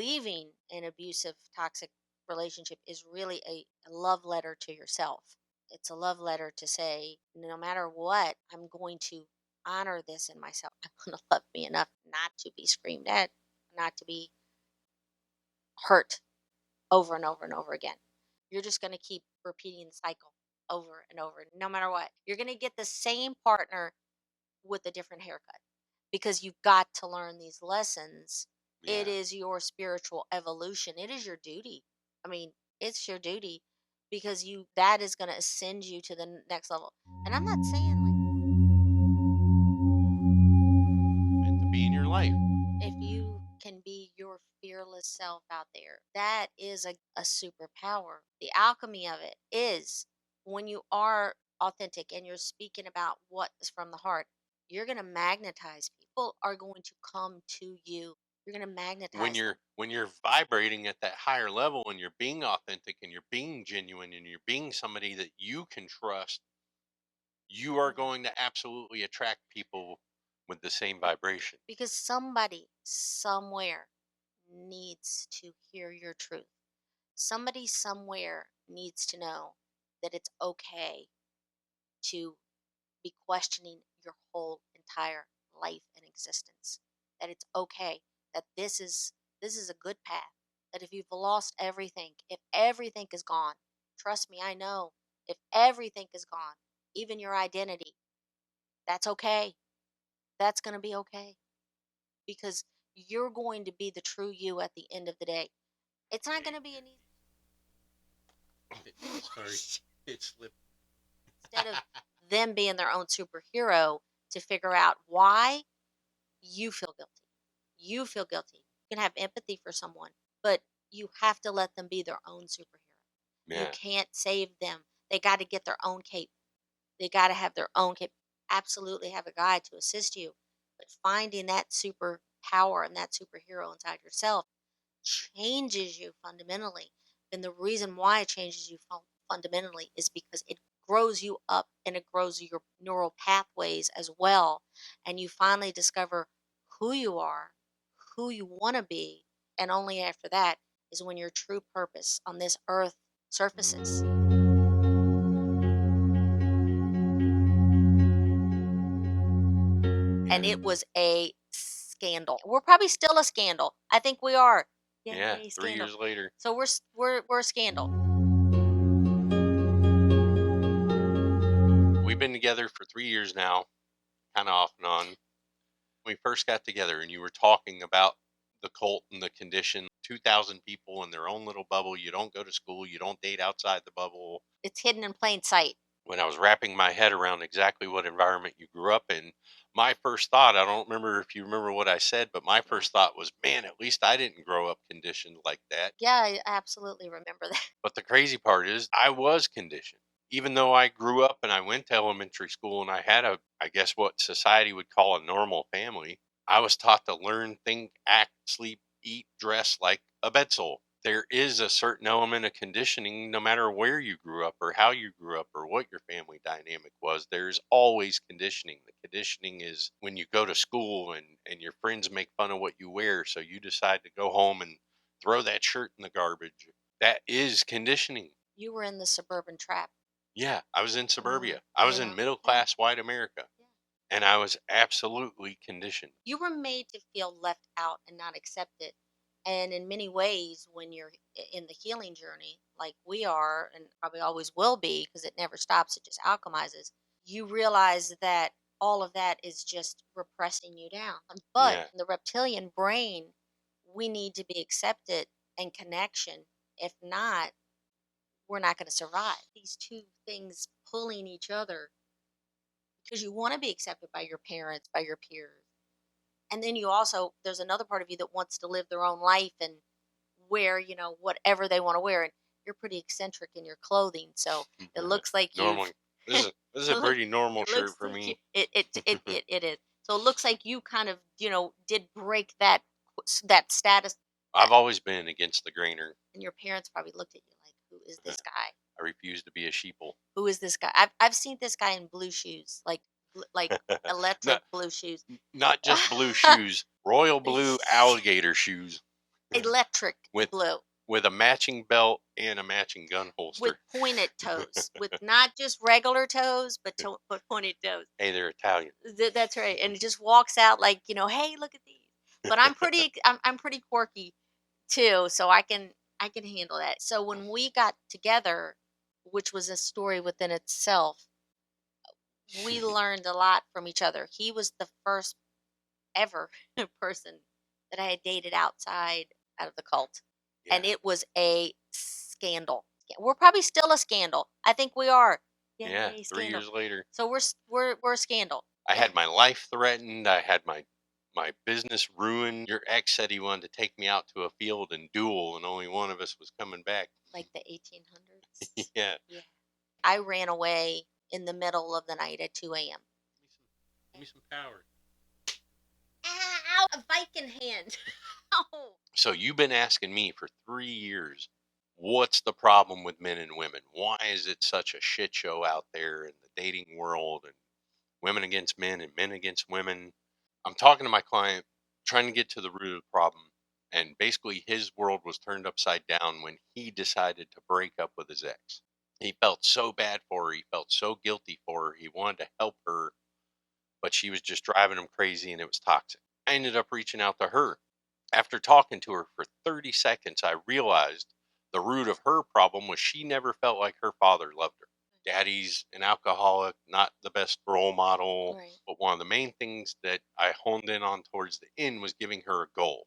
leaving an abusive, toxic relationship is really a love letter to yourself. It's a love letter to say, no matter what, I'm going to honor this in myself. I'm going to love me enough not to be screamed at, not to be hurt over and over and over again. You're just going to keep repeating the cycle over and over, no matter what. You're going to get the same partner with a different haircut because you've got to learn these lessons. It Yeah. is your spiritual evolution. It is your duty. I mean, it's your duty because that is going to ascend you to the next level. And I'm not saying Meant to be in your life. if you can be your fearless self out there, that is a superpower. The alchemy of it is when you are authentic and you're speaking about what is from the heart, you're going to magnetize. People are going to come to you. You're going to When magnetize them. you're vibrating at that higher level and you're being authentic and you're being genuine and you're being somebody that you can trust, you are Mhm. going to absolutely attract people with the same vibration. Because somebody somewhere needs to hear your truth. Somebody somewhere needs to know that it's okay to be questioning your whole entire life and existence. That it's okay. That this is a good path. That if you've lost everything, if everything is gone, trust me, I know. If everything is gone, even your identity, that's okay. That's going to be okay because you're going to be the true you at the end of the day. It's not going to be an easy Sorry, it slipped. instead of them being their own superhero to figure out why you feel guilty. You feel guilty. You can have empathy for someone, but you have to let them be their own superhero. You Yeah. can't save them. They got to get their own cape. They got to have their own cape. Absolutely have a guide to assist you, but finding that superpower and that superhero inside yourself changes you fundamentally. And the reason why it changes you fundamentally is because it grows you up and it grows your neural pathways as well. And you finally discover who you are, who you want to be. And only after that is when your true purpose on this earth surfaces. And Yeah. it was a scandal. We're probably still a scandal. I think we are. Yeah. Yay, Three scandal. years later. So we're a scandal. We've been together for 3 years now, kind of off and on. We first got together and you were talking about the cult and the condition 2,000 people in their own little bubble. You don't go to school, you don't date outside the bubble. It's hidden in plain sight. When I was wrapping my head around exactly what environment you grew up in, my first thought, I don't remember if you remember what I said, but my Yeah. first thought was, man, at least I didn't grow up conditioned like that. Yeah, I absolutely remember that. But the crazy part is I was conditioned. Even though I grew up and I went to elementary school and I had I guess what society would call a normal family, I was taught to learn, think, act, sleep, eat, dress like a Bedsole. There is a certain element of conditioning no matter where you grew up or how you grew up or what your family dynamic was. There's always conditioning. The conditioning is when you go to school and your friends make fun of what you wear, so you decide to go home and throw that shirt in the garbage. That is conditioning. You were in the suburban trap. Yeah, I was in suburbia. I was in Yeah, middle yeah, class white America, yeah. and I was absolutely conditioned. You were made to feel left out and not accepted. And in many ways, when you're in the healing journey, like we are, and probably always will be, because it never stops, it just alchemizes, you realize that all of that is just repressing you down. But Yeah, in the reptilian brain, we need to be accepted and connection. If not, we're not going to survive. These two things pulling each other because you want to be accepted by your parents, by your peers. And then you also, there's another part of you that wants to live their own life and wear, whatever they want to wear. And you're pretty eccentric in your clothing. So it looks like normal. you've, it This is a pretty normal looks shirt for like me. it is. So it looks like you kind of, did break that status. I've always been against the grainer. And your parents probably looked at you like, who is this guy? I refuse to be a sheeple. Who is this guy? I've seen this guy in blue shoes, like electric not blue shoes. not just blue shoes, royal blue alligator shoes. electric with blue. with a matching belt and a matching gun With holster. pointed toes, with not just regular toes, but pointed toes. Hey, they're Italian. That's right, and it just walks out like, "Hey, look at these." But I'm pretty quirky too, so I can handle that. So when we got together, which was a story within itself, we learned a lot from each other. He was the first ever person that I had dated out of the cult, Yeah, and it was a scandal. We're probably still a scandal. I think we are. yeah. Yay, Three scandal. years later, So we're a scandal. I Yeah, had my life threatened. I had my business ruined. Your ex said he wanted to take me out to a field and duel, and only one of us was coming back. like the 1800s. Yeah. Yeah, I ran away in the middle of the night at 2 a.m. Give me some power. Ow! A Viking hand. Ow! So you've been asking me for 3 years, what's the problem with men and women? Why is it such a shit show out there in the dating world and women against men and men against women? I'm talking to my client, trying to get to the root of the problem. And basically, his world was turned upside down when he decided to break up with his ex. He felt so bad for her. He felt so guilty for her. He wanted to help her, but she was just driving him crazy and it was toxic. I ended up reaching out to her. After talking to her for 30 seconds, I realized the root of her problem was she never felt like her father loved her. Daddy's an alcoholic, not the best role model. Right. But one of the main things that I honed in on towards the end was giving her a goal.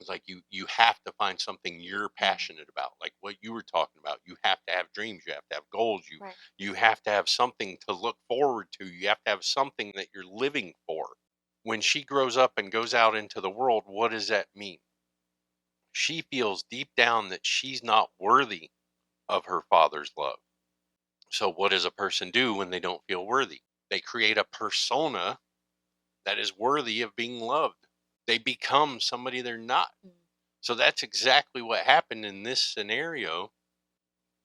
It's like you have to find something you're Mhm. passionate about, like what you were talking about. You have to have dreams, you have to have goals, you Right. you have to have something to look forward to. You have to have something that you're living for. When she grows up and goes out into the world, what does that mean? She feels deep down that she's not worthy of her father's love. So what does a person do when they don't feel worthy? They create a persona that is worthy of being loved. They become somebody they're not. Mm. So that's exactly what happened in this scenario.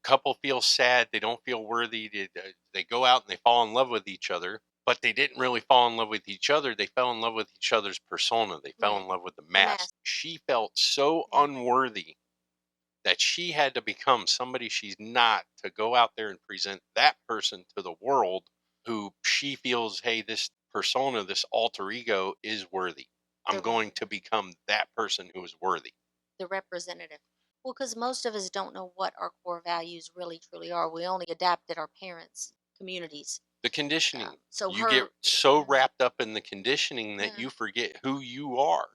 Couple feels sad, they don't feel worthy. They go out and they fall in love with each other, but they didn't really fall in love with each other. They fell in love with each other's persona. They fell Right. in love with the The mask. mask. She felt so Yeah. unworthy that she had to become somebody she's not to go out there and present that person to the world who she feels, hey, this persona, this alter ego is worthy. I'm The going to become that person who is worthy. the representative. Well, because most of us don't know what our core values really truly are. We only adapted our parents' communities. The conditioning. So You get her, so wrapped up in the conditioning that yeah, you forget who you are.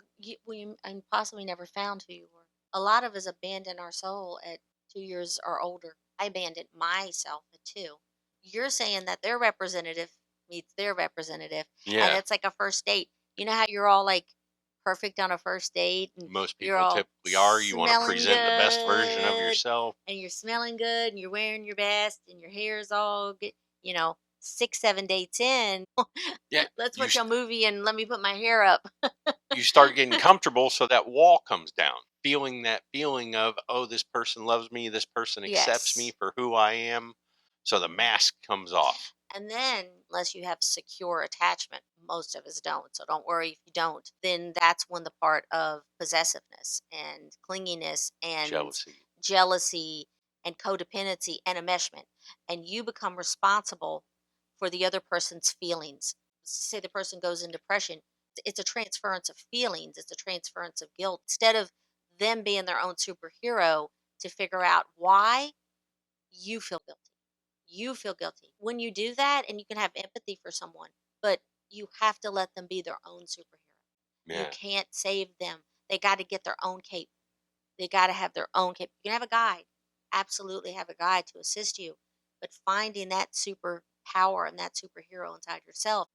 we and possibly never found who you were. A lot of us abandon our soul at 2 years or older. I abandoned myself at 2. You're saying that their representative meets their representative, and Yeah, it's like a first date. You know how you're all like perfect on a first date, and most you're people all typically are. You want to smelling present the best version of good, yourself. and you're smelling good, and you're wearing your best, and your hair's all good. 6, 7 dates in, Yeah, let's watch a movie and let me put my hair up. you start getting comfortable, so that wall comes down. Feeling that feeling of, oh, this person loves me, this person accepts me Yes. for who I am. So the Mhm. mask comes off. And then, unless you have secure attachment, most of us don't. So don't worry if you don't. Then that's when the part of possessiveness and clinginess and Jealousy. jealousy and codependency and enmeshment. And you become responsible for the other person's feelings. Say the person goes in depression, it's a transference of feelings, it's a transference of guilt. Instead of them being their own superhero to figure out why, you feel guilty. You feel guilty. When you do that, and you can have empathy for someone, but you have to let them be their own superhero. You Yeah. can't save them. They got to get their own cape. They got to have their own cape. You can have a guide. Absolutely have a guide to assist you. But finding that superpower and that superhero inside yourself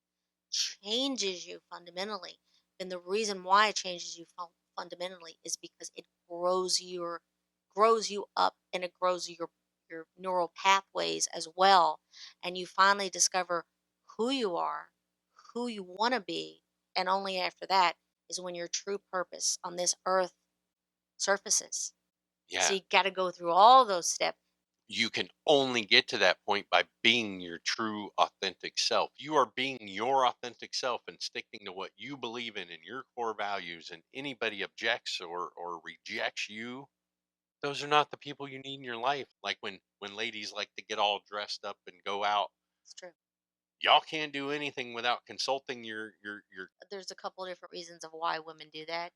changes you fundamentally. And the reason why it changes you fundamentally is because it grows you up, and it grows your neural pathways as well. And you finally discover who you are, who you want to be, and only after that is when your true purpose on this earth surfaces. So Yeah. you got to go through all those steps. you can only get to that point by being your true authentic self. You are being your authentic self and sticking to what you believe in and your core values, and anybody objects or rejects you, those are not the people you need in your life. Like when ladies like to get all dressed up and go out, It's true. y'all can't do anything without consulting your There's a couple of different reasons of why women do that.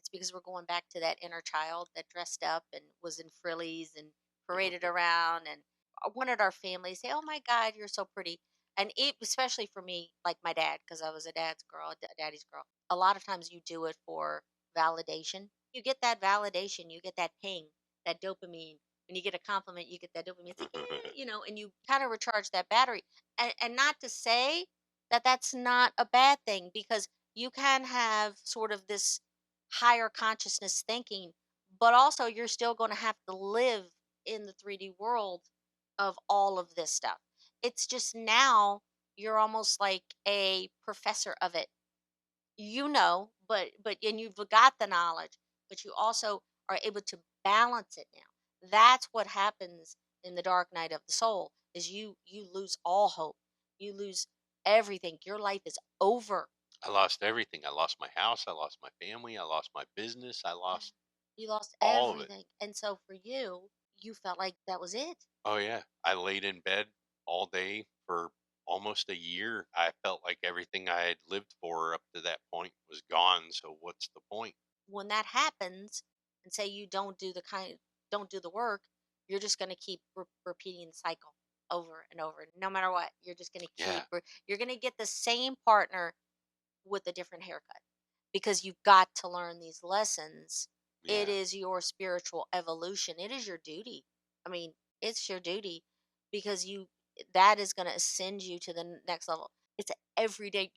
It's because we're going back to that inner child that dressed up and was in frillies and paraded Mhm, around and wanted our family to say, "Oh my God, you're so pretty." And it, especially for me, like my dad, because I was a dad's girl, a daddy's girl. A lot of times you do it for validation. You get that validation, you get that ping, that dopamine. When you get a compliment, you get that dopamine. It's like, and you kind of recharge that battery. And not to say that that's not a bad thing, because you can have sort of this higher consciousness thinking, but also you're still going to have to live in the 3D world of all of this stuff. It's just now you're almost like a professor of it. But and you've got the knowledge, but you also are able to balance it now. That's what happens in the dark night of the soul, is you lose all hope. You lose everything. Your life is over. I lost everything. I lost my house, I lost my family, I lost my business, I Yeah. lost You lost all of it. everything. And so for you, you felt like that was it. Oh yeah, I laid in bed all day for almost a year. I felt like everything I had lived for up to that point was gone, so what's the point? When that happens, and say you don't do the work, you're just going to keep repeating the cycle over and over. No matter what, you're just going to Yeah, you're going to get the same partner with a different haircut, because you've got to learn these lessons. It yeah, is your spiritual evolution. It is your duty. I mean, it's your duty, because that is going to ascend you to the next level. It's an everyday,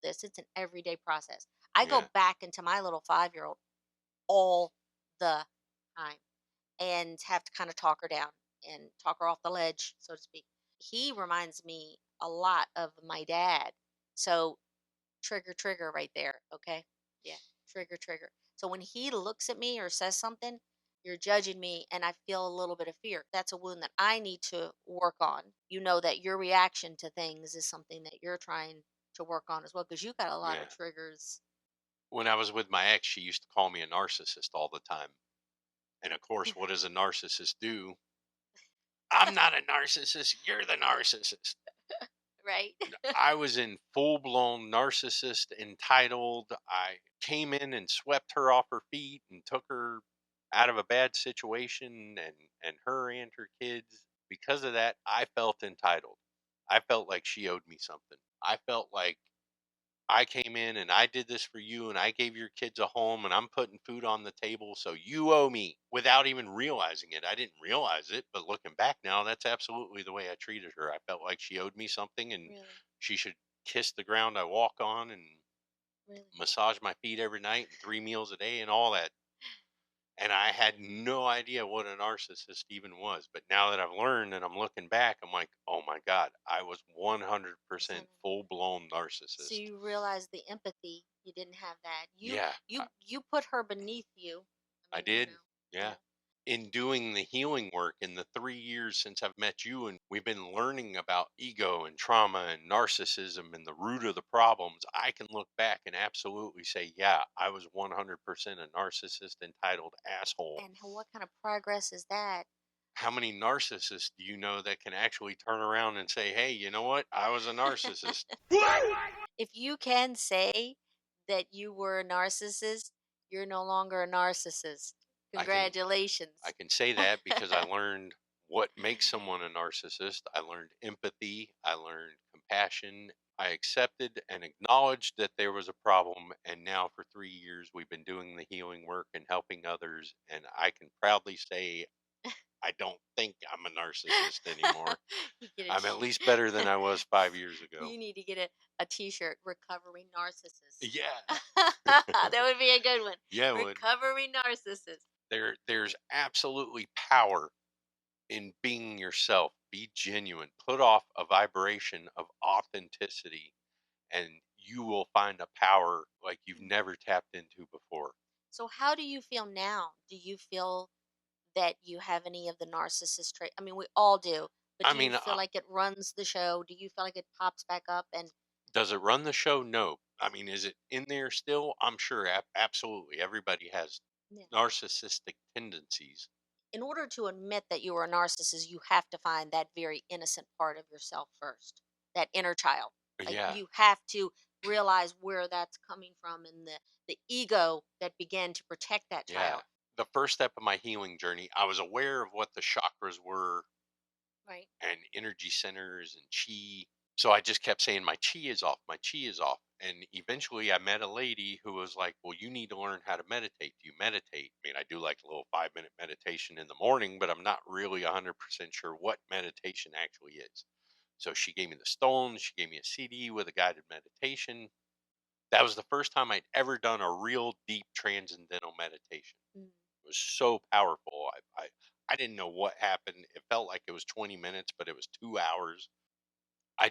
this, it's an everyday process. I go yeah, back into my little 5-year-old all the time and have to kind of talk her down and talk her off the ledge, so to speak. He reminds me a lot of my dad. So trigger, trigger right there. Okay. Yeah. Trigger, trigger. So when he looks at me or says something, you're judging me, and I feel a little bit of fear. That's a wound that I need to work on. You know that your reaction to things is something that you're trying to work on as well, because you got a lot of yeah. triggers. When I was with my ex, she used to call me a narcissist all the time. And of course, what does a narcissist do? I'm not a narcissist, you're the narcissist. Right? I was in full blown narcissist entitled. I came in and swept her off her feet and took her out of a bad situation and her and her kids. Because of that, I felt entitled. I felt like she owed me something. I felt like I came in and I did this for you and I gave your kids a home and I'm putting food on the table, so you owe me without even realizing it. I didn't realize it, but looking back now, that's absolutely the way I treated her. I felt like she owed me something and Really? she should kiss the ground I walk on and Really? massage my feet every night and 3 meals a day and all that. And I had no idea what a narcissist even was. But now that I've learned and I'm looking back, I'm like, oh my God, I was Isn't 100% it? full blown So narcissist. you realize the empathy, you didn't have that. You Yeah. you you put her beneath you. I I mean, did. Yeah. yeah. In doing the healing work in the 3 years since I've met you, and we've been learning about ego and trauma and narcissism and the root of the problems, I can look back and absolutely say, yeah, I was 100% a narcissist entitled asshole. And what kind of progress is that? How many narcissists do you know that can actually turn around and say, hey, you know what? I was a narcissist. If you can say that you were a narcissist, you're no longer a narcissist. I can I Congratulations. can say that because I learned what makes someone a narcissist. I learned empathy. I learned compassion. I accepted and acknowledged that there was a problem. And now for 3 years, we've been doing the healing work and helping others. And I can proudly say, I don't think I'm a narcissist anymore. You get a I'm at least better than I was 5 years ago. you need to get a t-shirt, recovering narcissist. Yeah. That would be a good one. Yeah, it would. Recovering narcissist. There's absolutely power in being yourself. Be genuine. Put off a vibration of authenticity, and you will find a power like you've Mm. never tapped into before. So how do you feel now? Do you feel that you have any of the narcissist trait? I mean, we all do, but I do you mean, feel like it runs the show? Do you feel like it pops back up? And does it run the show? No. I mean, is it in there still? I'm sure absolutely everybody has yeah. narcissistic tendencies. In order to admit that you are a narcissist, you have to find that very innocent part of yourself first, that inner child. Like Yeah. you have to realize where that's coming from and the ego that began to protect that Yeah. child. The first step of my healing journey, I was aware of what the chakras were Right. and energy centers and chi. So I just kept saying, my chi is off, my chi is off. And eventually I met a lady who was like, well, you need to learn how to meditate. Do you meditate? I mean, I do like a little 5-minute meditation in the morning, but I'm not really 100% sure what meditation actually is. So she gave me the stones, she gave me a CD with a guided meditation. That was the first time I'd ever done a real deep transcendental meditation. Mm. It was so powerful. I didn't know what happened. It felt like it was 20 minutes, but it was 2 hours. I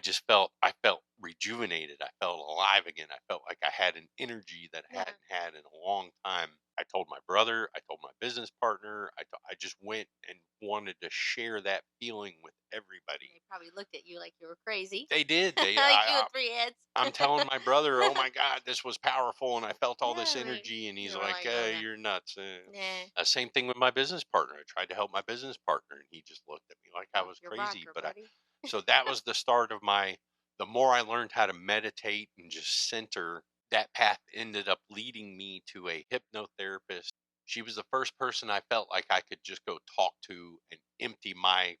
felt rejuvenated. I felt alive again. I felt like I had an energy that I Yeah. hadn't had in a long time. I told my brother, I told my business partner, I just went and wanted to share that feeling with And everybody. they probably looked at you like you were crazy. They did. Like you had three heads. I'm telling my brother, "Oh my god, this was powerful, and I felt all this Yeah, energy," and they he's were like, like, oh no. "You're nuts." Nah. Same thing with my business partner. I tried to help my business partner, and he just looked at me like I Off was your crazy. rocker, But buddy. so that was the start of my. The more I learned how to meditate and just center, that path ended up leading me to a hypnotherapist. She was the first person I felt like I could just go talk to and empty my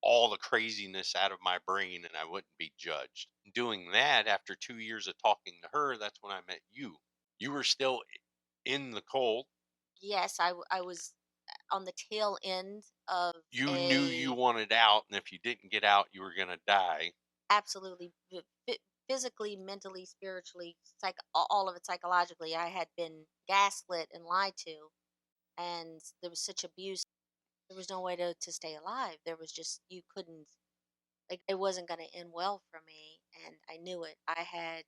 all the craziness out of my brain and I wouldn't be judged. Doing that after 2 years of talking to her, that's when I met you. You were still in the cold. Yes, I was on the tail end of You knew you a wanted out, and if you didn't get out, you were going to die. absolutely physically, mentally, spiritually, all of it psychologically. I had been gaslit and lied to, and there was such abuse. There was no way to stay alive. There was just you couldn't like it wasn't going to end well for me, and I knew it. I had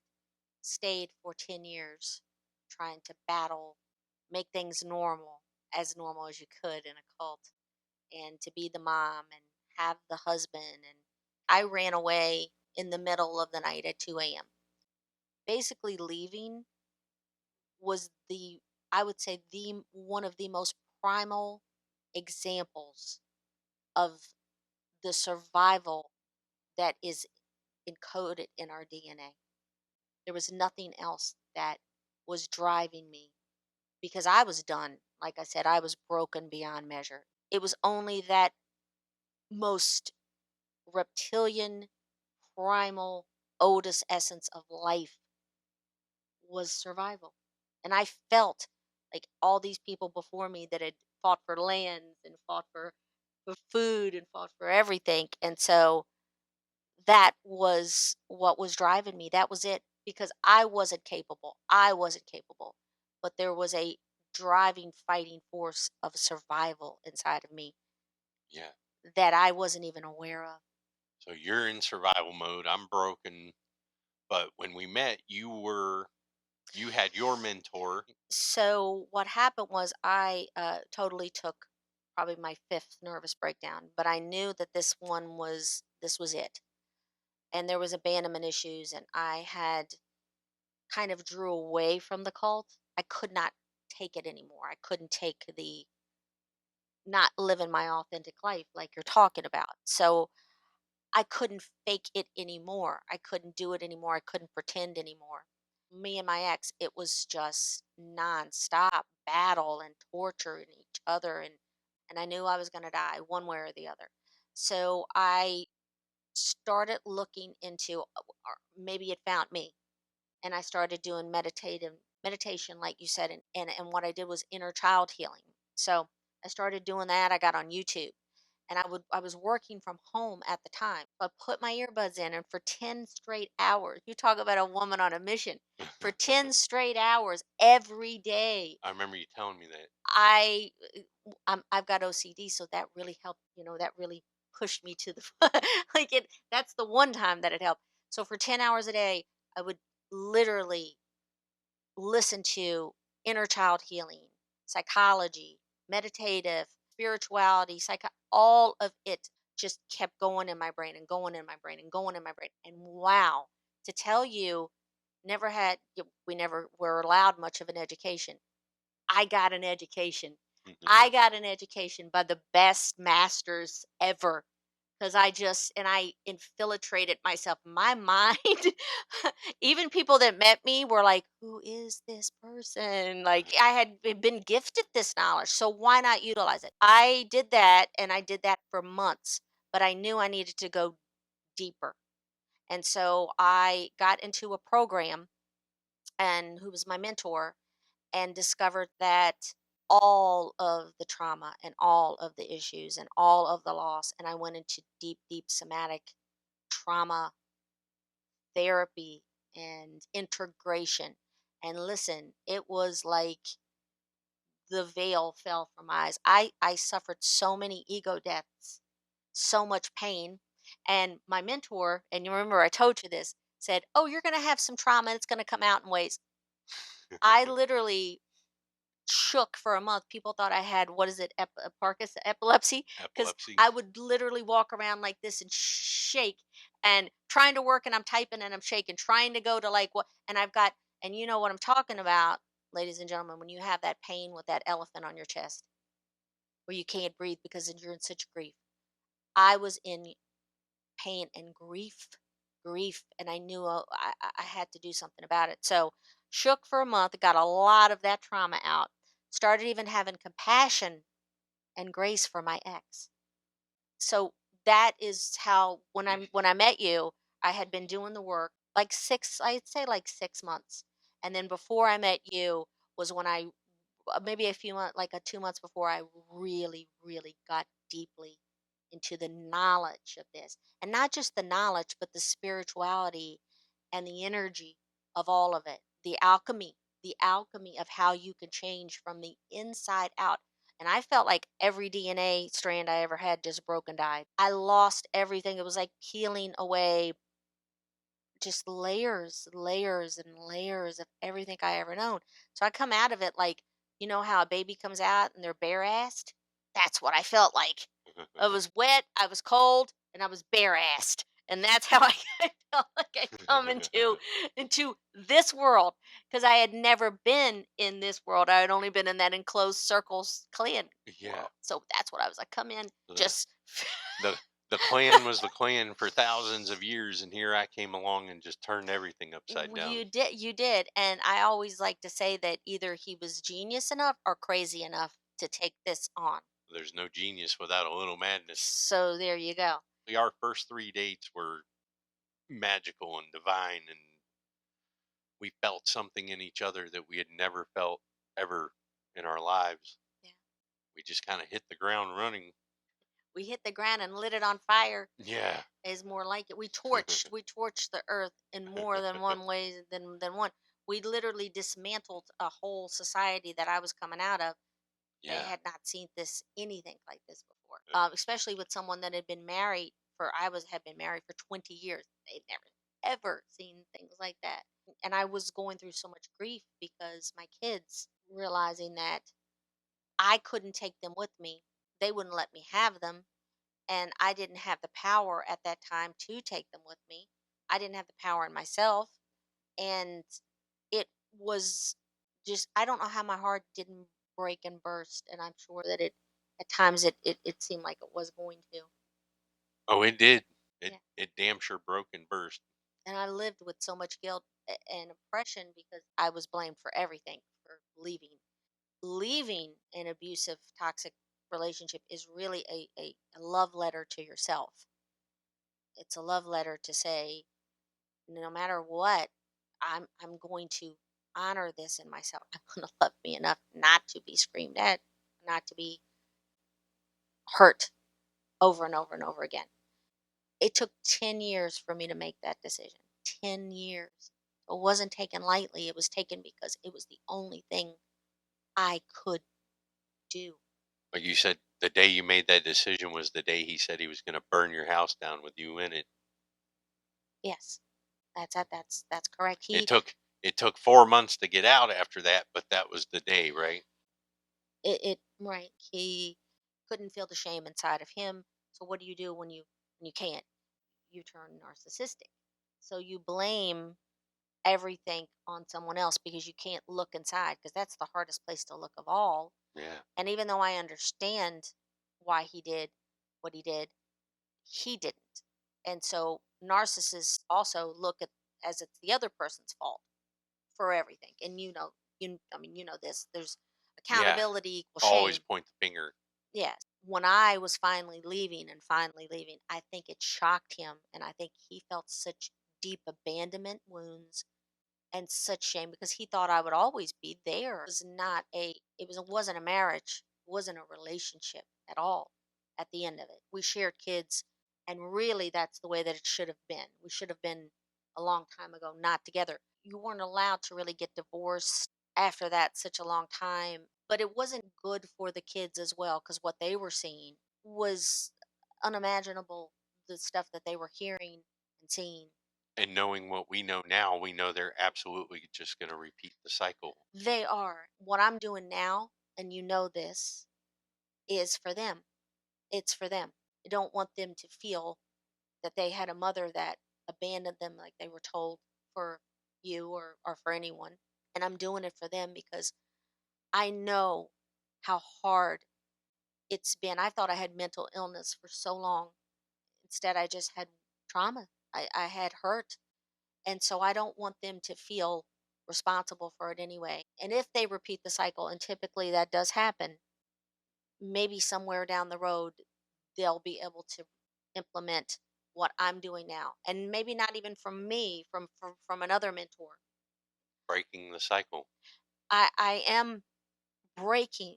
stayed for 10 years trying to battle, make things normal as you could in a cult, and to be the mom and have the husband. And I ran away in the middle of the night at 2 a.m. Basically, leaving was I would say, one of the most primal examples of the survival that is encoded in our DNA. There was nothing else that was driving me because I was done. Like I said, I was broken beyond measure. It was only that most reptilian, primal, oldest essence of life was survival. And I felt like all these people before me that had fought for lands and fought for food and fought for everything. And so that was what was driving me. That was it because I wasn't capable. I wasn't capable. But there was a driving, fighting force of survival inside of me Yeah. that I wasn't even aware of. So you're in survival mode. I'm broken. But when we met, you had your mentor. So what happened was I totally took probably my fifth nervous breakdown, but I knew that this was it. And there was abandonment issues, and I had kind of drew away from the cult. I could not take it anymore. I couldn't take the not living my authentic life like you're talking about. So I couldn't fake it anymore. I couldn't do it anymore. I couldn't pretend anymore. Me and my ex, it was just nonstop battle and torture in each other, and I knew I was going to die one way or the other. So I started looking into, or maybe it found me, and I started doing meditation, like you said, and what I did was inner child healing. So I started doing that. I got on YouTube, and I was working from home at the time. I put my earbuds in, and for 10 straight hours, you talk about a woman on a mission. For 10 straight hours every day, I remember you telling me that. I I've got OCD, so that really helped. That really pushed me to the like it. That's the one time that it helped. So for 10 hours a day, I would literally listen to inner child healing, psychology, meditative. spirituality, all of it just kept going in my brain and going in my brain and going in my brain. And wow, to tell you, we never were allowed much of an education. I got an education. I got an education by the best masters ever, because I infiltrated myself. My mind, even people that met me were like, "Who is this person?" Like, I had been gifted this knowledge, so why not utilize it? I did that, and I did that for months, but I knew I needed to go deeper. And so I got into a program, and who was my mentor, and discovered that all of the trauma and all of the issues and all of the loss, and I went into deep, deep somatic trauma therapy and integration. And listen, it was like the veil fell from my eyes. I suffered so many ego deaths, so much pain. And my mentor, and you remember I told you this, said, "Oh, you're going to have some trauma. It's going to come out in ways." I literally shook for a month. People thought I had, what is it, Parkinson, epilepsy, because Epilepsy. I would literally walk around like this and shake, and trying to work, and I'm typing and I'm shaking, trying to go to like what, and I've got, and you know what I'm talking about, ladies and gentlemen, when you have that pain with that elephant on your chest where you can't breathe because you're in such grief. I was in pain and grief, and I knew I had to do something about it. So shook for a month, got a lot of that trauma out, started even having compassion and grace for my ex. So that is how, when I met you, I had been doing the work like I'd say like 6 months. And then before I met you was when maybe a few months, like 2 months before, I really, really got deeply into the knowledge of this. And not just the knowledge, but the spirituality and the energy of all of it. The alchemy of how you can change from the inside out. And I felt like every DNA strand I ever had just broke and died. I lost everything. It was like peeling away just layers and layers of everything I ever known. So I come out of it like, you know how a baby comes out and they're bare-assed? That's what I felt like. I was wet, I was cold, and I was bare-assed. And that's how I felt like I come into this world, because I had never been in this world. I had only been in that enclosed circles clan Yeah. world. So that's what I was like. Come in, The just the the clan was the clan for thousands of years, and here I came along and just turned everything upside down. You did, and I always like to say that either he was genius enough or crazy enough to take this on. There's no genius without a little madness. So there you go. Our first 3 dates were magical and divine, and we felt something in each other that we had never felt ever in our lives. Yeah. We just kind of hit the ground running. We hit the ground and lit it on fire, Yeah. is more like it. We torched the earth in more than one way than one. We literally dismantled a whole society that I was coming out of. They Yeah. had not seen anything like this before. Uh, Especially with someone that had been married for I was had been married for 20 years. They'd never ever seen things like that. And I was going through so much grief because my kids, realizing that I couldn't take them with me. They wouldn't let me have them, and I didn't have the power at that time to take them with me. I didn't have the power in myself, and it was just, I don't know how my heart didn't break and burst, and I'm sure that it at times it seemed like it was going to. oh, it did. It Yeah. it damn sure broke and burst. And I lived with so much guilt and oppression because I was blamed for everything, for leaving an abusive, toxic relationship is really a love letter to yourself. It's a love letter to say, no matter what, I'm going to honor this in myself. I'm going to love me enough not to be screamed at, not to be hurt over and over and over again. It took 10 years for me to make that decision. 10 years. It wasn't taken lightly. It was taken because it was the only thing I could do. Like you said, the day you made that decision was the day he said he was going to burn your house down with you in it. Yes. That's correct. It took 4 months to get out after that, but that was the day, right? It right. couldn't feel the shame inside of him. So what do you do when you can't? You turn narcissistic. So you blame everything on someone else because you can't look inside, because that's the hardest place to look of all. Yeah. And even though I understand why he did what he didn't. And so narcissists also look at as it's the other person's fault for everything. And I mean, this. There's Yeah. accountability equals Always shame. point the finger. Yes. When I was finally leaving, I think it shocked him, and I think he felt such deep abandonment wounds and such shame because he thought I would always be there. It wasn't a marriage, it wasn't a relationship at all at the end of it. We shared kids, and really that's the way that it should have been. We should have been a long time ago not together. You weren't allowed to really get divorced after that such a long time, but it wasn't good for the kids as well because what they were seeing was unimaginable, the stuff that they were hearing and seeing. And knowing what we know now, we know they're absolutely just going to repeat the cycle. They are. What I'm doing now, and you know this, is for them. It's for them. I don't want them to feel that they had a mother that abandoned them like they were told for you or for anyone. And I'm doing it for them because I know how hard it's been. I thought I had mental illness for so long. Instead, I just had trauma. I had hurt. And so I don't want them to feel responsible for it anyway. And if they repeat the cycle, and typically that does happen, maybe somewhere down the road they'll be able to implement what I'm doing now. And maybe not even from me, from another mentor. Breaking the cycle. I am breaking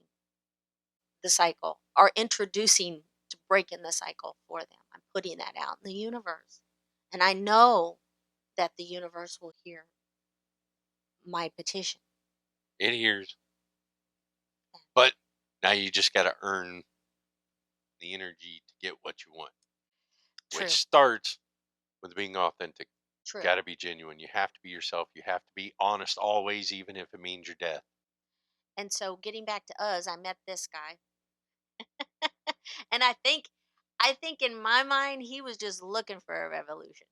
the cycle or introducing to breaking the cycle for them. I'm putting that out in the universe. And I know that the universe will hear my petition. It hears. But now you just got to earn the energy to get what you want, which True, starts with being authentic. true. Got to be genuine. You have to be yourself. You have to be honest always, even if it means your death. And so getting back to us, I met this guy. And I think in my mind he was just looking for a revolution.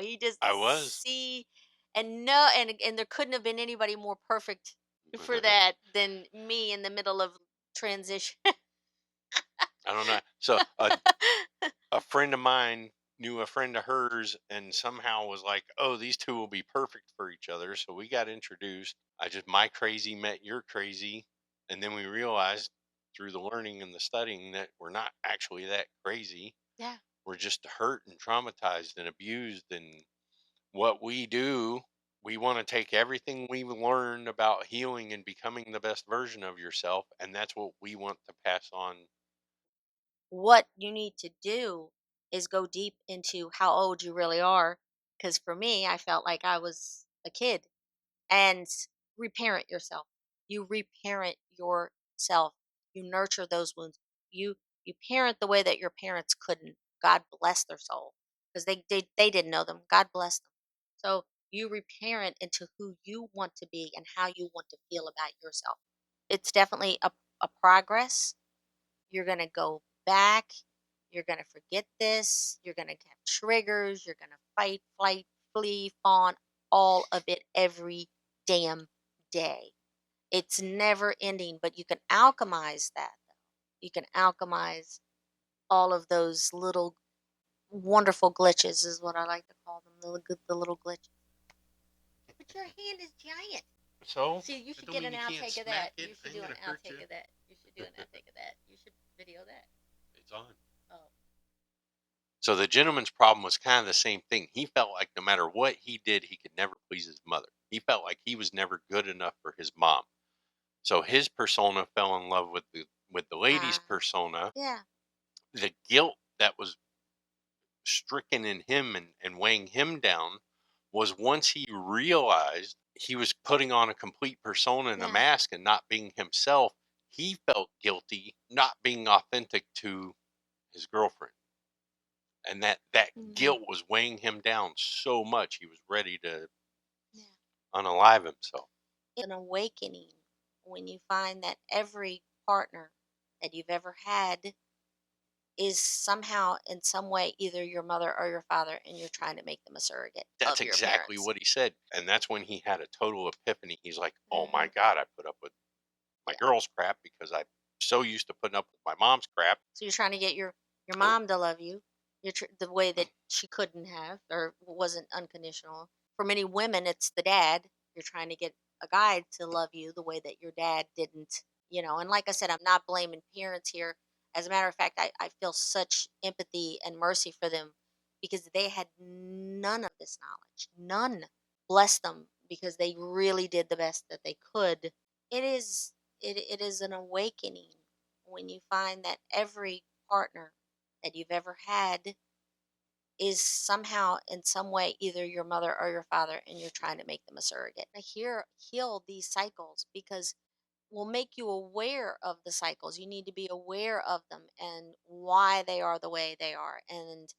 He just I was. see and no and there couldn't have been anybody more perfect for that than me in the middle of transition. I don't know. So a friend of mine knew a friend of hers and somehow was like, oh, these two will be perfect for each other. So we got introduced. My crazy met your crazy. And then we realized through the learning and the studying that we're not actually that crazy. Yeah. We're just hurt and traumatized and abused. And what we do, we want to take everything we've learned about healing and becoming the best version of yourself. And that's what we want to pass on. What you need to do is go deep into how old you really are, because for me I felt like I was a kid. And reparent yourself. You reparent yourself. You nurture those wounds. You parent the way that your parents couldn't. God bless their soul, because they didn't know them. God bless them. So you reparent into who you want to be and how you want to feel about yourself. It's definitely a progress. You're gonna go back. You're gonna forget this. You're gonna have triggers. You're gonna fight, flight, flee, fawn, all of it every damn day. It's never ending, but you can alchemize that. You can alchemize all of those little wonderful glitches, is what I like to call them. The little glitches. But your hand is giant. So See, you I should don't get mean an you can't outtake of smack that. it. You I should ain't do an gonna hurt you. outtake of that. You should do an outtake of that. You should video that. It's on. Oh, So the gentleman's problem was kind of the same thing. He felt like no matter what he did, he could never please his mother. He felt like he was never good enough for his mom. So his persona fell in love with the lady's ah, persona. yeah, The guilt that was stricken in him and weighing him down was once he realized he was putting on a complete persona and a yeah. mask and not being himself, he felt guilty not being authentic to his girlfriend. And that Hmm. guilt was weighing him down so much he was ready to Yeah. unalive himself. An awakening when you find that every partner that you've ever had is somehow in some way either your mother or your father, and you're trying to make them a surrogate That's of your exactly parents. what he said, and that's when he had a total epiphany. He's like, "Oh my Hmm. god, I put up with my Yeah. girl's crap because I'm so used to putting up with my mom's crap." So you're trying to get your Oh, mom to love you, the way that she couldn't have or wasn't unconditional. For many women, it's the dad. You're trying to get a guy to love you the way that your dad didn't. And like I said, I'm not blaming parents here. As a matter of fact, I feel such empathy and mercy for them because they had none of this knowledge. None. Bless them because they really did the best that they could. It is it is an awakening when you find that every partner that you've ever had is somehow in some way either your mother or your father, and you're trying to make them a surrogate. Heal these cycles because will make you aware of the cycles. You need to be aware of them and why they are the way they are, and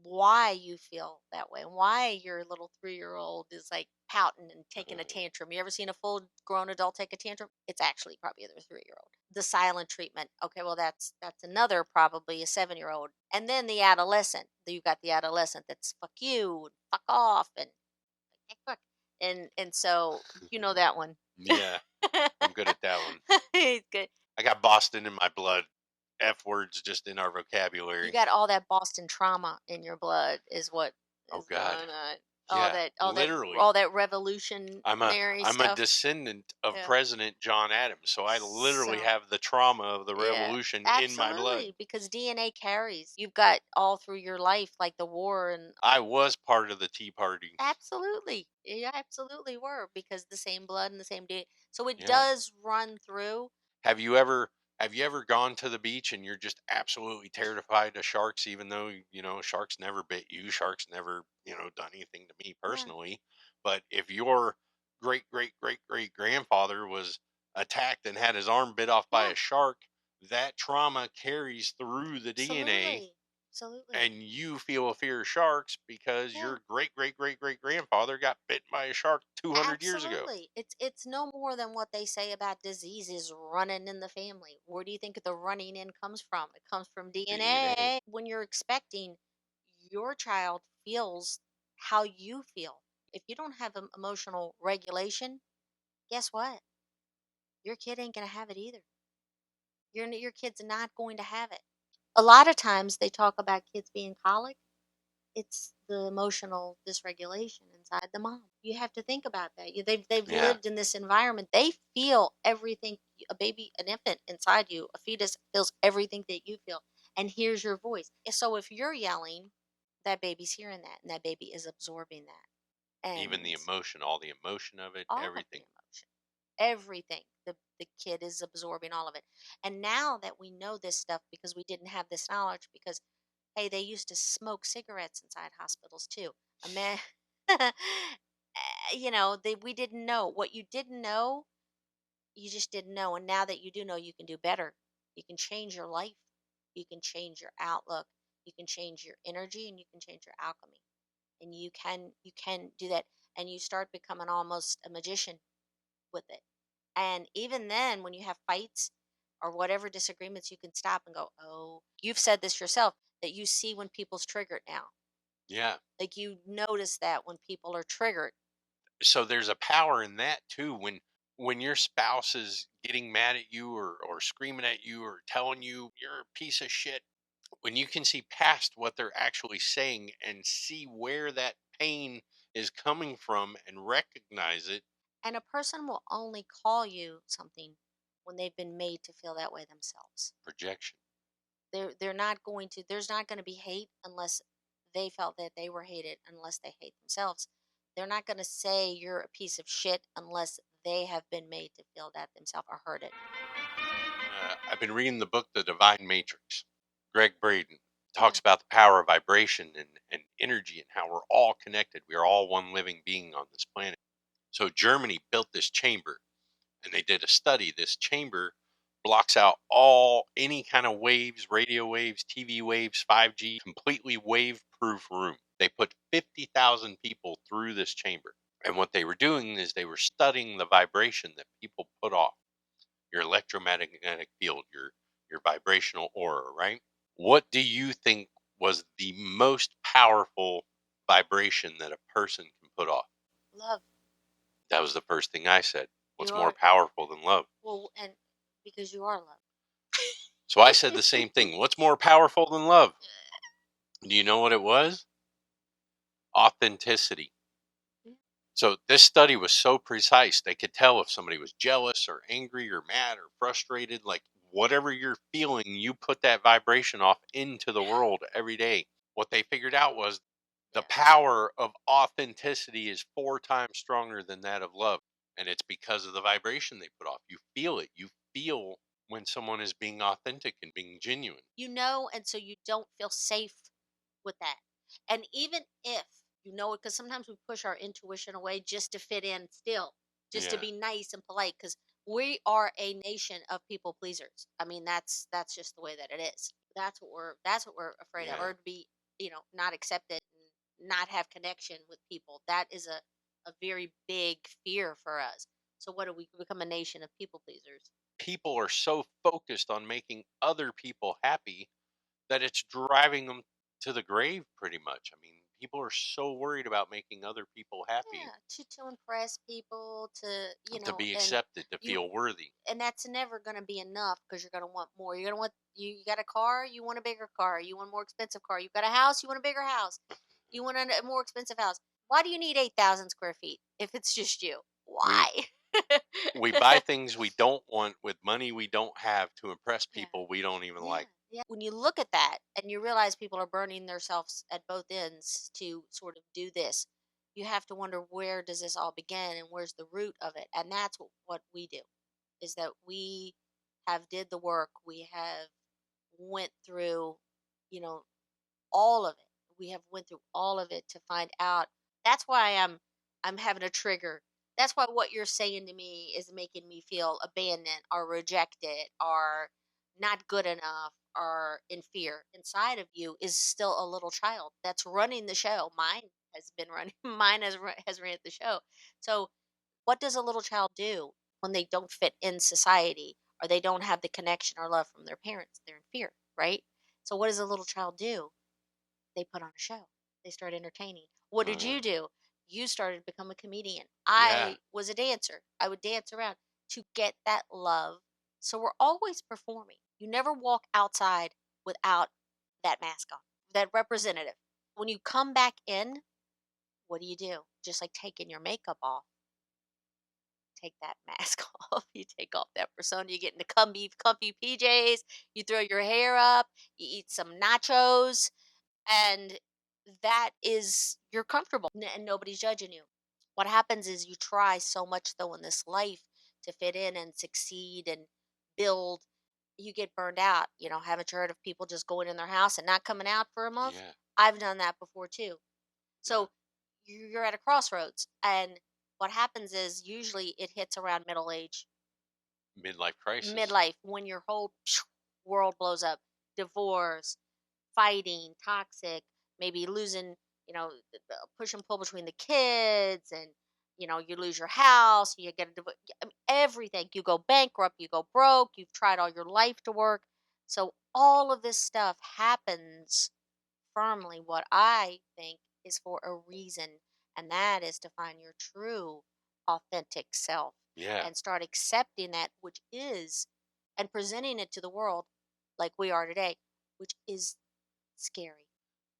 why you feel that way, and why your little 3-year-old is like pouting and taking a mhm. tantrum. You ever seen a full grown adult take a tantrum? It's actually probably their 3-year-old. The silent treatment. Okay, well that's another probably a 7-year-old. And then the adolescent. You got the adolescent that's fuck you, and fuck off, and fuck. And so you know that one. Yeah, I'm good at that one. It's good. I got Boston in my blood. F words just in our You vocabulary. got all that Boston trauma in your blood is what Oh is god. going on. All Yeah, that all that literally. all that revolutionary I'm a stuff. descendant of Yeah. President John Adams, so I literally So, have the trauma of the yeah, revolution in my blood. absolutely, because DNA carries. You've got all through your life like the war and I was part of the Tea Party. absolutely. You absolutely were because the same blood and the same DNA. So it Yeah. does run through. Have you ever gone to the beach and you're just absolutely terrified of sharks even though, sharks never bit you, sharks never, done anything to me Yeah. personally. But if your great great great great grandfather was attacked and had his arm bit off by Yeah. a shark, that trauma carries through the DNA, Absolutely. Absolutely. and you feel a fear of sharks because Yeah. your great great great great grandfather got bit by a shark 200 years ago. Absolutely. It's no more than what they say about diseases running in the family. Where do you think the running in comes from? It comes from DNA. DNA. When you're expecting, your child feels how you feel. If you don't have emotional regulation, guess what? Your kid ain't going to have it either. Your kid's not going to have it. A lot of times they talk about kids being colic. It's the emotional dysregulation inside the mom. You have to think about that. They've Yeah. lived in this environment. They feel everything. A baby, an infant inside you, a fetus feels everything that you feel, and hears your voice. And so if you're yelling, that baby's hearing that, and that baby is absorbing that, Even the and emotion, all the emotion of it, all of the everything. emotion, everything. The kid is absorbing all of it. And now that we know this stuff because we didn't have this knowledge, because hey, they used to smoke cigarettes inside hospitals too. A man, we didn't know. What you didn't know, you just didn't know. And now that you do know, you can do better. You can change your life. You can change your outlook. You can change your energy, and you can change your alchemy. And you can do that. And you start becoming almost a magician with it. And even then, when you have fights or whatever disagreements, you can stop and go, oh, you've said this yourself, that you see when people's triggered now. Yeah. Like you notice that when people are triggered. So there's a power in that too. When your spouse is getting mad at you, or screaming at you, or telling you you're a piece of shit, when you can see past what they're actually saying and see where that pain is coming from and recognize it. And a person will only call you something when they've been made to feel that way themselves. Projection. They're not going to there's not going to be hate unless they felt that they were hated, unless they hate themselves. They're not going to say you're a piece of shit unless they have been made to feel that themselves or heard it. I've been reading the book The Divine Matrix. Greg Braden Yeah. talks about the power of vibration and energy, and how we're all connected. We are all one living being on this planet. So Germany built this chamber, and they did a study. This chamber blocks out all any kind of waves, radio waves, TV waves, 5G, completely wave proof room. They put 50,000 people through this chamber. And what they were doing is they were studying the vibration that people put off, your electromagnetic field, your your vibrational aura, right? What do you think was the most powerful vibration that a person can put off? Love. That was the first thing I said. What's You more are, powerful than love? well, and because you are love. So I said the same thing. What's more powerful than love? Do you know what it was? Authenticity. Yeah. So this study was so precise. They could tell if somebody was jealous or angry or mad or frustrated, like whatever you're feeling, you put that vibration off into the world every day. What they figured out was the Yes. power of authenticity is 4 times stronger than that of love. And it's because of the vibration they put off. You feel it. You feel when someone is being authentic and being genuine. And so you don't feel safe with that. And even if you know it, because sometimes we push our intuition away just to fit in still, just to Yeah. be nice and polite, because we are a nation of people pleasers. I mean, that's just the way that it is. That's what we're afraid of, Yeah. or to be, not accepted and not have connection with people. That is a very big fear for us. So what do we become, a nation of people pleasers? People are so focused on making other people happy that it's driving them to the grave pretty much. I mean, people are so worried about making other people happy, Yeah, to impress people, to to be and accepted, to you feel worthy. and that's never going to be enough, because you're going to want more. You're going to want, you got a car, you want a bigger car, you want a more expensive car. You got a house, you want a bigger house, you want a more expensive house. Why do you need 8,000 square feet if it's just you? We Why? we buy things we don't want with money we don't have to impress Yeah. people we don't even Yeah. like. Yeah. When you look at that and you realize people are burning themselves at both ends to sort of do this, you have to wonder, where does this all begin and where's the root of it? And that's what we do, is that we have did the work. We have went through, you know, all of it. We have went through all of it to find out. That's why I'm having a trigger. That's why what you're saying to me is making me feel abandoned or rejected or not good enough or in fear. Inside of you is still a little child that's running the show. Mine has been running. Mine has ran the show. So what does a little child do when they don't fit in society, or they don't have the connection or love from their parents? They're in fear, right? So what does a little child do? They put on a show. They start entertaining. What did Uh, you do? You started to become a comedian. yeah. I was a dancer. I would dance around to get that love. So we're always performing. You never walk outside without that mask on, that representative. When you come back in, what do? Just like taking your makeup off, take that mask off. You take off that persona. You get into comfy PJs. You throw your hair up. You eat some nachos, and that is, you're comfortable, and nobody's judging you. What happens is you try so much though in this life to fit in and succeed and build. You get burned out. Haven't you heard of people just going in their house and not coming out for a month? Yeah. I've done that before too. Yeah. So you're at a crossroads, and what happens is usually it hits around middle age, Midlife crisis. midlife, when your whole world blows up. Divorce, fighting, toxic, maybe losing, the push and pull between the kids, and you lose your house, you get a divorce, everything. You go bankrupt, you go broke, you've tried all your life to work. So all of this stuff happens, firmly, what I think, is for a reason, and that is to find your true, authentic self Yeah. and start accepting that, which is, and presenting it to the world like we are today, which is scary.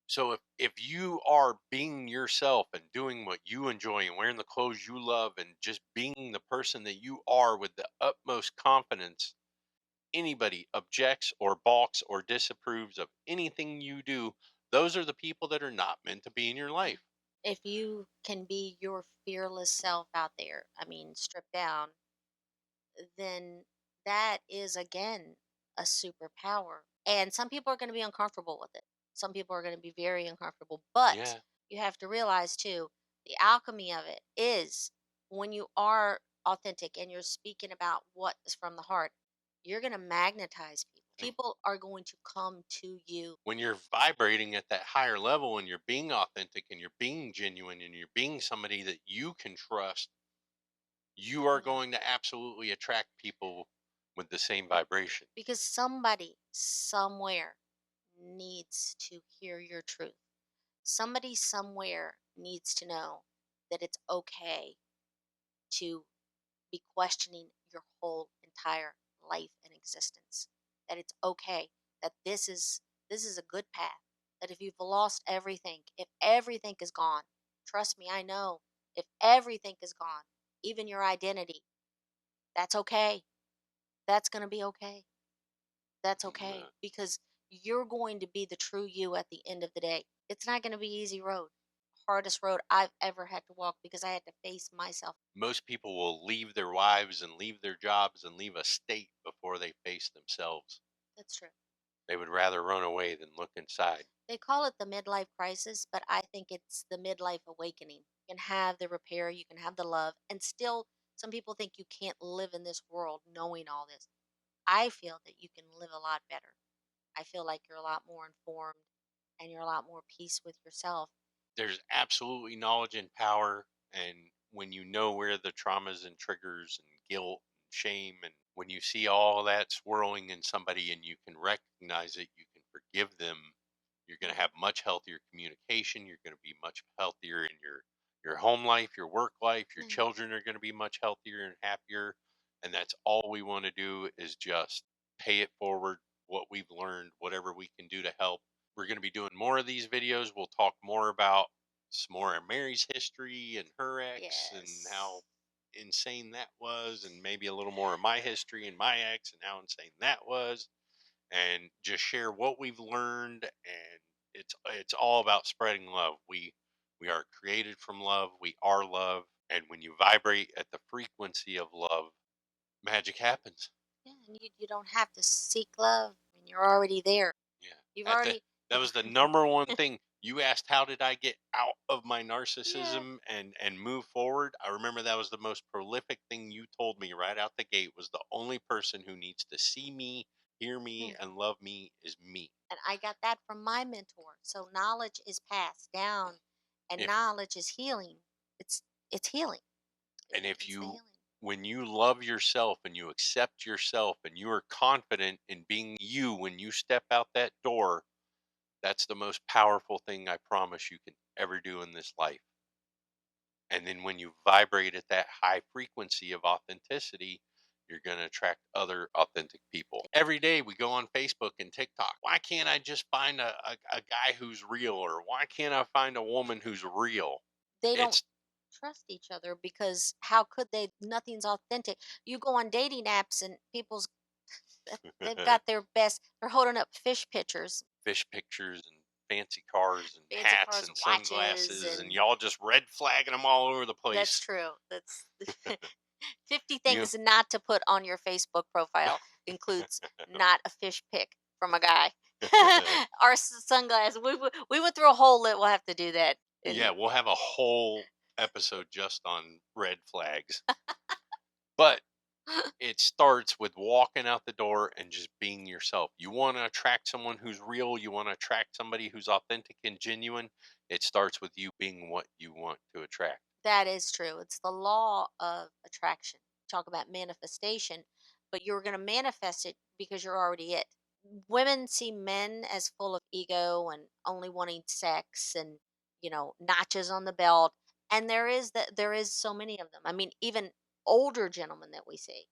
So if you are being yourself and doing what you enjoy and wearing the clothes you love and just being the person that you are with the utmost confidence, anybody objects or balks or disapproves of anything you do, those are the people that are not meant to be in your Yeah. life. If you can be your fearless self out there, I mean, stripped down, then that is again a superpower. And some people are going to be uncomfortable with it. Some people are going to be very uncomfortable. But Yeah. you have to realize too, the alchemy of it is, when you are authentic and you're speaking about what is from the heart, you're going to magnetize people. People are going to come to you. When you're vibrating at that higher level and you're being authentic and you're being genuine and you're being somebody that you can trust, you are Yeah. going to absolutely attract people with the same vibration. because somebody somewhere needs to hear your truth. Somebody somewhere needs to know that it's okay to be questioning your whole entire life and existence. That it's okay, that this is a good path. That if you've lost everything, if everything is gone, trust me, I know, if everything is gone, even your identity, that's okay. That's going to be okay. That's okay, Mm, because you're going to be the true you at the end of the day. It's not going to be easy road. Hardest road I've ever had to walk, because I had to face myself. Most people will leave their wives and leave their jobs and leave a state before they face themselves. That's true. They would rather run away than look inside. They call it the midlife crisis, but I think it's the midlife awakening. You can have the repair, you can have the love, and still some people think you can't live in this world knowing all this. I feel that you can live a lot better. I feel like you're a lot more informed and you're a lot more peace with yourself. There's absolutely knowledge and power, and when you know where the traumas and triggers and guilt and shame, and when you see all that swirling in somebody and you can recognize it, you can forgive them, you're going to Mhm. have much healthier communication, you're going to be much healthier in your home life, your work life, your Yeah. children are going to be much healthier and happier. And that's all we want to do, is just pay it forward, what we've learned, whatever we can do to help. We're going to be doing more of these videos. We'll talk more about some more of Mary's history and her ex and how Yes. insane that was, and maybe a little more of my history and my ex and how insane that was, and just share what we've learned. And it's all about spreading love. We are created from love. We are love, and when you vibrate at the frequency of love, magic happens. Yeah, and you don't have to seek love. I mean, you're already there. Yeah. You've At the already That you've was the already number one thing. You asked how did I get out of my Yeah. narcissism and move forward? I remember that was the most prolific thing you told me right out the gate, was the only person who needs to see me, hear me, Yeah. and love me is me. And I got that from my mentor. So knowledge is passed down and If knowledge is healing. It's healing. and if It's the you healing. When you love yourself and you accept yourself and you are confident in being you when you step out that door, that's the most powerful thing I promise you can ever do in this life. And then when you vibrate at that high frequency of authenticity, you're going to attract other authentic people. Every day we go on Facebook and TikTok. Why can't I just find a guy who's real? Or why can't I find a woman who's real? They don't It's, trust each other, because how could they? Nothing's authentic. You go on dating apps and they've got their best. They're holding up fish pictures, fish pictures and fancy cars and fancy hats cars, and watches, sunglasses, and and y'all just red flagging them all over the that's place. true. That's 50 You, things not to put on your Facebook profile includes not a fish pic from a guy. Our sunglasses. We went through a whole lit. We'll have to do that. yeah, And we'll have a whole episode just on red flags. But it starts with walking out the door and just being yourself. You want to attract someone who's real, you want to attract somebody who's authentic and genuine. It starts with you being what you want to attract. that is true. It's the law of attraction. Talk about manifestation, but you're going to manifest it because you're already it. Women see men as full of ego and only wanting sex and, notches on the belt. And there is so many of them. I mean, even older gentlemen that we see.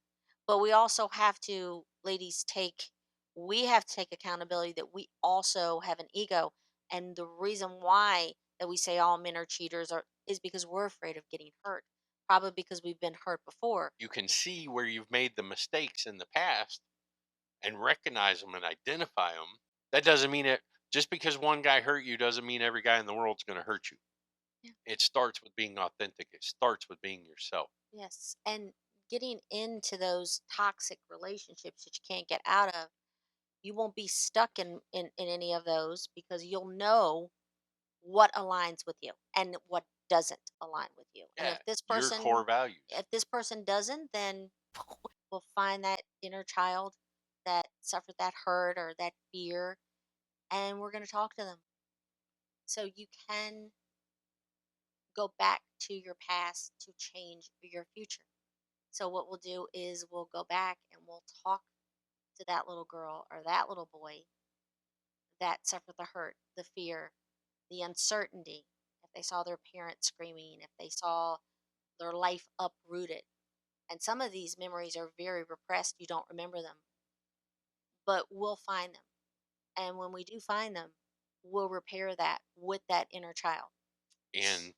But we also have to, ladies, we have to take accountability that we also have an ego. And the reason why that we say all men are cheaters is because we're afraid of getting hurt. Probably because we've been hurt before. You can see where you've made the mistakes in the past and recognize them and identify them. That doesn't mean it, just because one guy hurt you doesn't mean every guy in the world's going to hurt you. Yeah. It starts with being authentic. It starts with being yourself. Yes. And getting into those toxic relationships that you can't get out of, you won't be stuck in any of those, because you'll know what aligns with you and what doesn't align with you. And Yeah, your core values. if this person doesn't, then we'll find that inner child that suffered that hurt or that fear, and we're going to talk to them. So you can go back to your past to change your future. So what we'll do is we'll go back and we'll talk to that little girl or that little boy that suffered the hurt, the fear, the uncertainty. If they saw their parents screaming, if they saw their life uprooted. And some of these memories are very repressed. You don't remember them, but we'll find them. And when we do find them, we'll repair that with that inner child. And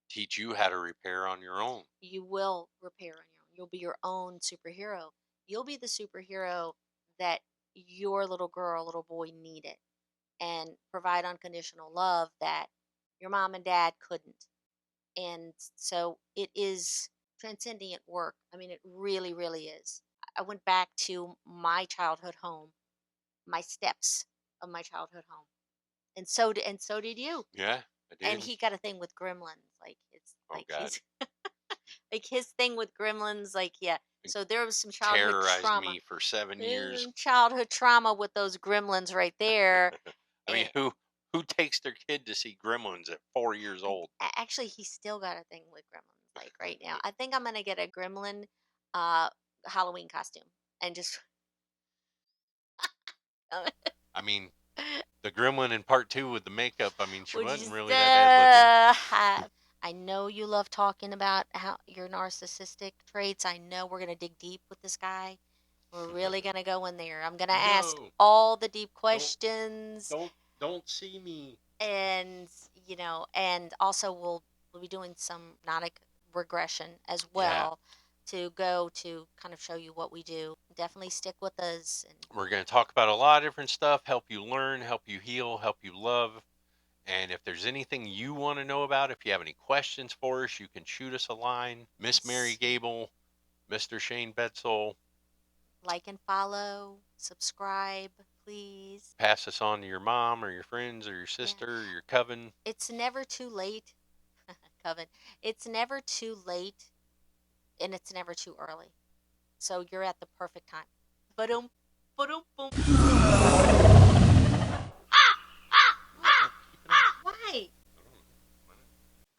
teach you how to repair on your own. You will repair on your own. You'll be your own superhero. You'll be the superhero that your little girl, little boy needed, and provide unconditional love that your mom and dad couldn't. And so it is transcendent work. I mean, it really, really is. I went back to my childhood home, my steps of my childhood home, and so did you. Yeah, I And did. he got a thing with gremlins, like it's Oh like God, he's like his thing with gremlins, like yeah. it So there was some childhood terrorized trauma. me for 7 years. Childhood trauma with those gremlins right there. I mean, And who takes their kid to see Gremlins at 4 years old? actually, he's still got a thing with gremlins, like right now. I think I'm gonna get a gremlin uh Halloween costume and just I mean, the Gremlin in part two with the makeup. I mean, she would wasn't you really that bad looking. have. I know you love talking about how your narcissistic traits. I know we're gonna dig deep with this guy. We're really gonna go in there. I'm gonna ask No, all the deep don't questions, don't see me. and and also we'll be doing some hypnotic regression as Yeah, well to go to kind of show you what we do. Definitely stick with us. And we're going to talk about a lot of different stuff, help you learn, help you heal, help you love. And if there's anything you want to know about, if you have any questions for us, you can shoot us a line. Miss Mary yes, Gable, Mr. Shane Bedsole, like and follow, subscribe, please. pass us on to your mom or your friends or your Yeah, sister or your coven. it's never too late. Coven, it's never too late, and it's never too early. So you're at the perfect time. Ba-dum, ba-dum, boom. Oh, keep it on. Why? I don't know.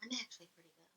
I'm actually pretty good.